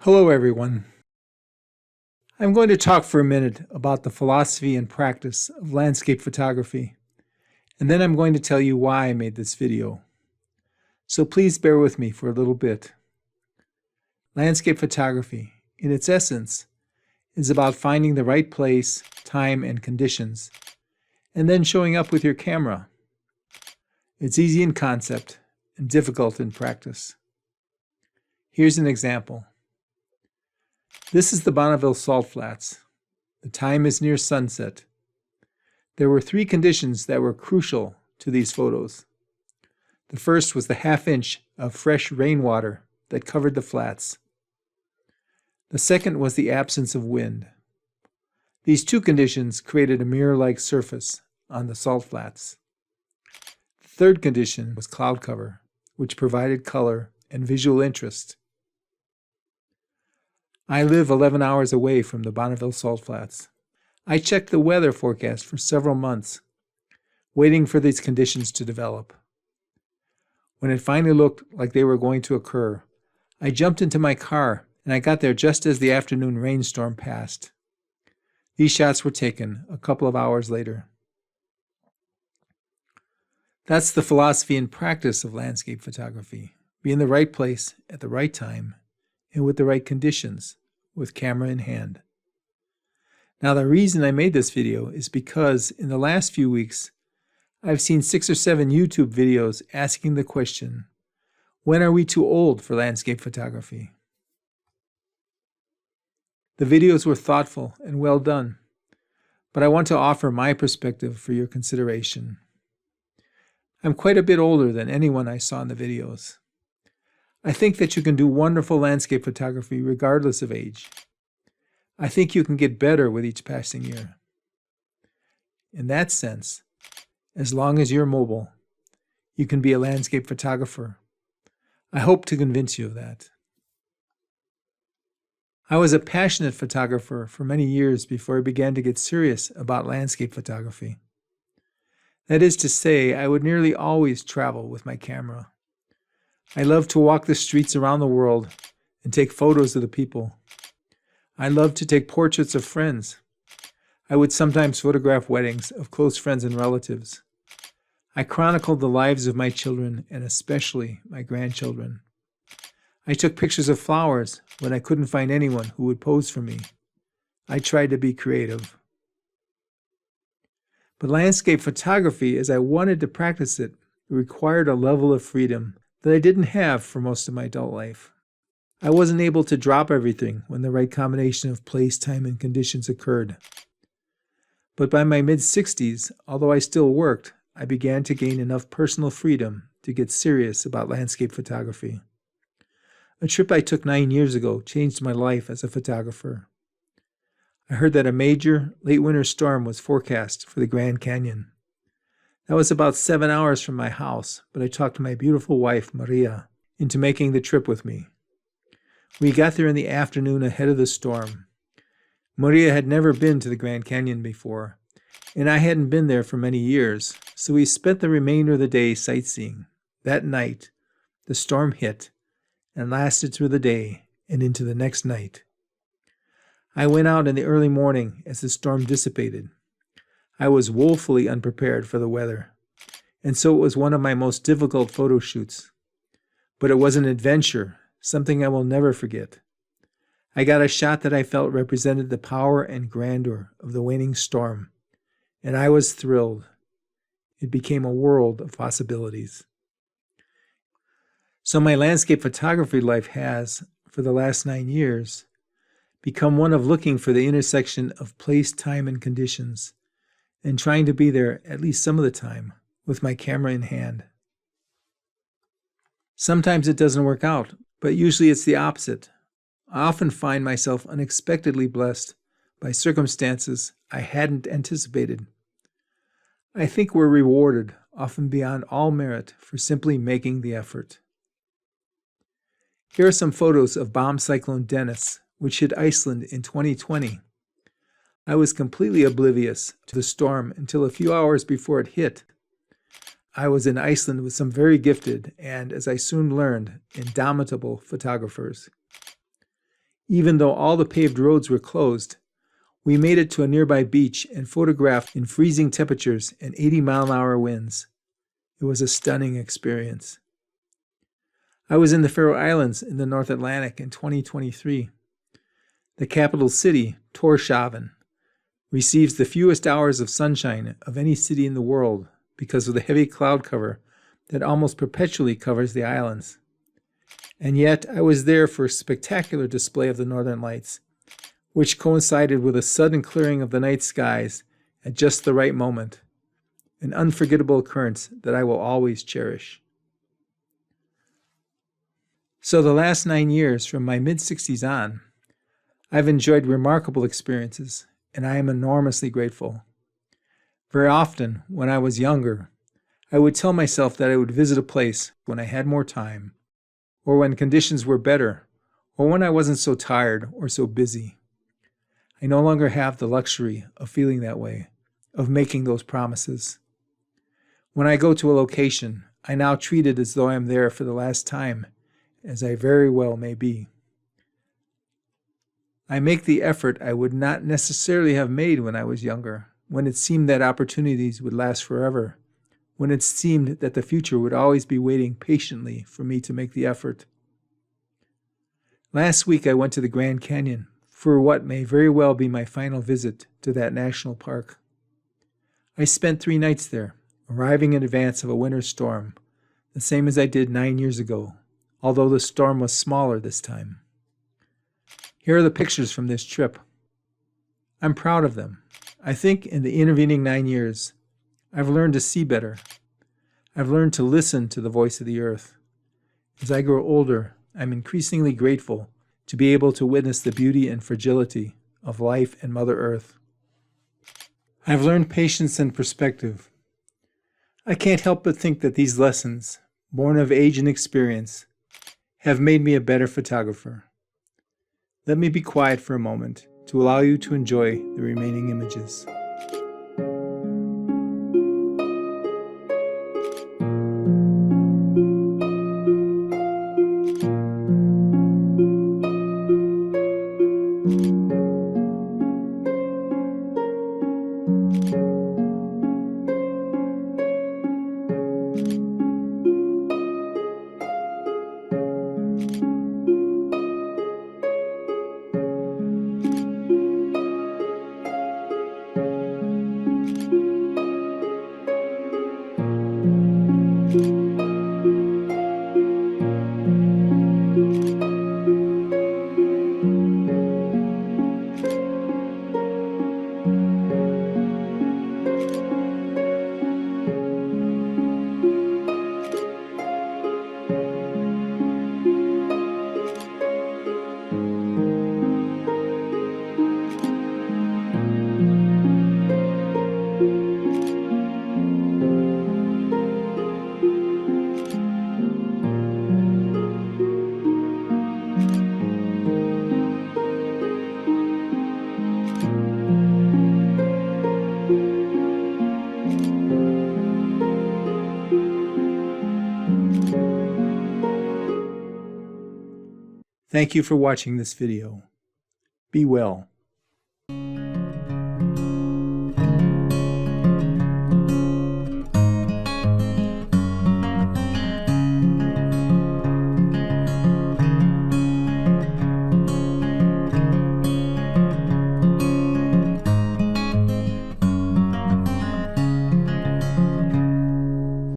Hello, everyone. I'm going to talk for a minute about the philosophy and practice of landscape photography, and then I'm going to tell you why I made this video. So please bear with me for a little bit. Landscape photography, in its essence, is about finding the right place, time, and conditions, and then showing up with your camera. It's easy in concept and difficult in practice. Here's an example. This is the Bonneville Salt Flats. The time is near sunset. There were three conditions that were crucial to these photos. The first was the half-inch of fresh rainwater that covered the flats. The second was the absence of wind. These two conditions created a mirror-like surface on the salt flats. The third condition was cloud cover, which provided color and visual interest. I live 11 hours away from the Bonneville Salt Flats. I checked the weather forecast for several months, waiting for these conditions to develop. When it finally looked like they were going to occur, I jumped into my car and I got there just as the afternoon rainstorm passed. These shots were taken a couple of hours later. That's the philosophy and practice of landscape photography. Be in the right place at the right time and with the right conditions, with camera in hand. Now, the reason I made this video is because in the last few weeks, I've seen 6 or 7 YouTube videos asking the question, when are we too old for landscape photography? The videos were thoughtful and well done, but I want to offer my perspective for your consideration. I'm quite a bit older than anyone I saw in the videos. I think that you can do wonderful landscape photography regardless of age. I think you can get better with each passing year. In that sense, as long as you're mobile, you can be a landscape photographer. I hope to convince you of that. I was a passionate photographer for many years before I began to get serious about landscape photography. That is to say, I would nearly always travel with my camera. I loved to walk the streets around the world and take photos of the people. I loved to take portraits of friends. I would sometimes photograph weddings of close friends and relatives. I chronicled the lives of my children and especially my grandchildren. I took pictures of flowers when I couldn't find anyone who would pose for me. I tried to be creative. But landscape photography, as I wanted to practice it, required a level of freedom that I didn't have for most of my adult life. I wasn't able to drop everything when the right combination of place, time, and conditions occurred. But by my mid-60s, although I still worked, I began to gain enough personal freedom to get serious about landscape photography. A trip I took 9 years ago changed my life as a photographer. I heard that a major late winter storm was forecast for the Grand Canyon. That was about 7 hours from my house, but I talked my beautiful wife, Maria, into making the trip with me. We got there in the afternoon ahead of the storm. Maria had never been to the Grand Canyon before, and I hadn't been there for many years, so we spent the remainder of the day sightseeing. That night, the storm hit and lasted through the day and into the next night. I went out in the early morning as the storm dissipated. I was woefully unprepared for the weather, and so it was one of my most difficult photo shoots. But it was an adventure, something I will never forget. I got a shot that I felt represented the power and grandeur of the waning storm, and I was thrilled. It became a world of possibilities. So my landscape photography life has, for the last 9 years, become one of looking for the intersection of place, time, and conditions, and trying to be there at least some of the time with my camera in hand. Sometimes it doesn't work out, but usually it's the opposite. I often find myself unexpectedly blessed by circumstances I hadn't anticipated. I think we're rewarded, often beyond all merit, for simply making the effort. Here are some photos of bomb cyclone Dennis, which hit Iceland in 2020. I was completely oblivious to the storm until a few hours before it hit. I was in Iceland with some very gifted and, as I soon learned, indomitable photographers. Even though all the paved roads were closed, we made it to a nearby beach and photographed in freezing temperatures and 80-mile-an-hour winds. It was a stunning experience. I was in the Faroe Islands in the North Atlantic in 2023. The capital city, Tórshavn, receives the fewest hours of sunshine of any city in the world because of the heavy cloud cover that almost perpetually covers the islands. And yet, I was there for a spectacular display of the Northern Lights, which coincided with a sudden clearing of the night skies at just the right moment, an unforgettable occurrence that I will always cherish. So the last 9 years, from my mid-60s on, I've enjoyed remarkable experiences, and I am enormously grateful. Very often, when I was younger, I would tell myself that I would visit a place when I had more time, or when conditions were better, or when I wasn't so tired or so busy. I no longer have the luxury of feeling that way, of making those promises. When I go to a location, I now treat it as though I am there for the last time, as I very well may be. I make the effort I would not necessarily have made when I was younger, when it seemed that opportunities would last forever, when it seemed that the future would always be waiting patiently for me to make the effort. Last week I went to the Grand Canyon for what may very well be my final visit to that national park. I spent 3 nights there, arriving in advance of a winter storm, the same as I did 9 years ago, although the storm was smaller this time. Here are the pictures from this trip. I'm proud of them. I think in the intervening 9 years, I've learned to see better. I've learned to listen to the voice of the earth. As I grow older, I'm increasingly grateful to be able to witness the beauty and fragility of life and Mother Earth. I've learned patience and perspective. I can't help but think that these lessons, born of age and experience, have made me a better photographer. Let me be quiet for a moment to allow you to enjoy the remaining images. Thank you for watching this video. Be well.